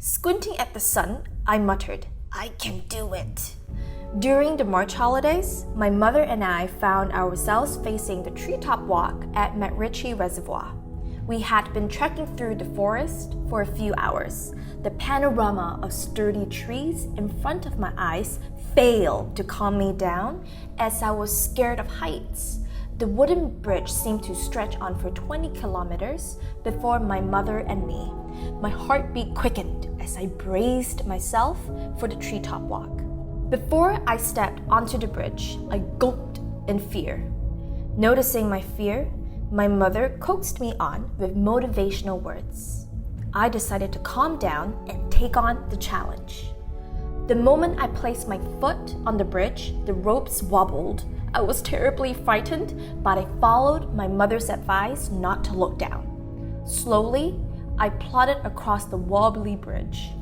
Squinting at the sun, I muttered, "I can do it." During the March holidays, my mother and I found ourselves facing the treetop walk at McRitchie Reservoir. We had been trekking through the forest for a few hours. The panorama of sturdy trees in front of my eyes failed to calm me down as I was scared of heights. The wooden bridge seemed to stretch on for 20 kilometers before my mother and me. My heartbeat quickened as I braced myself for the treetop walk. Before I stepped onto the bridge, I gulped in fear. Noticing my fear, my mother coaxed me on with motivational words. I decided to calm down and take on the challenge. The moment I placed my foot on the bridge, the ropes wobbled. I was terribly frightened, but I followed my mother's advice not to look down. Slowly, I plodded across the wobbly bridge.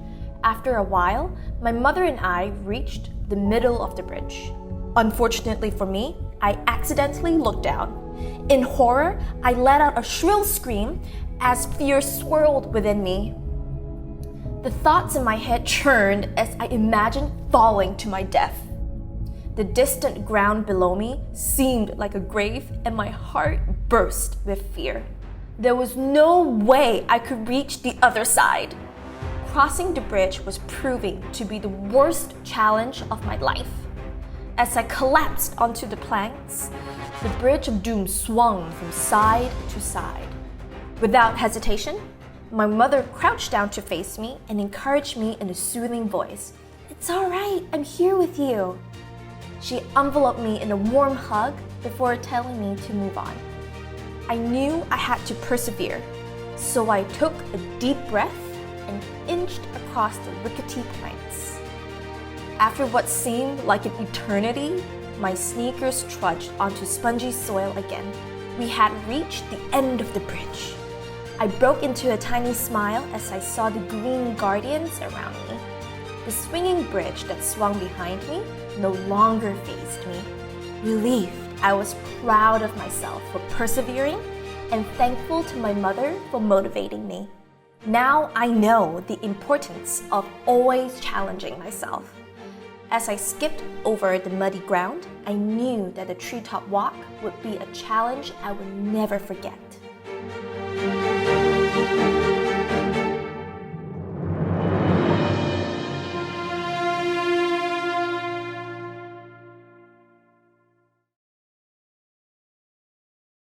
After a while, my mother and I reached the middle of the bridge. Unfortunately for me, I accidentally looked down. In horror, I let out a shrill scream as fear swirled within me. The thoughts in my head churned as I imagined falling to my death. The distant ground below me seemed like a grave, and my heart burst with fear. There was no way I could reach the other side. Crossing the bridge was proving to be the worst challenge of my life. As I collapsed onto the planks, the bridge of doom swung from side to side. Without hesitation, my mother crouched down to face me and encouraged me in a soothing voice. "It's all right, I'm here with you." She enveloped me in a warm hug before telling me to move on. I knew I had to persevere, so I took a deep breath and inched across the rickety planks. After what seemed like an eternity, my sneakers trudged onto spongy soil again. We had reached the end of the bridge. I broke into a tiny smile as I saw the green guardians around me. The swinging bridge that swung behind me no longer fazed me. Relieved, I was proud of myself for persevering and thankful to my mother for motivating me. Now I know the importance of always challenging myself. As I skipped over the muddy ground, I knew that the treetop walk would be a challenge I would never forget.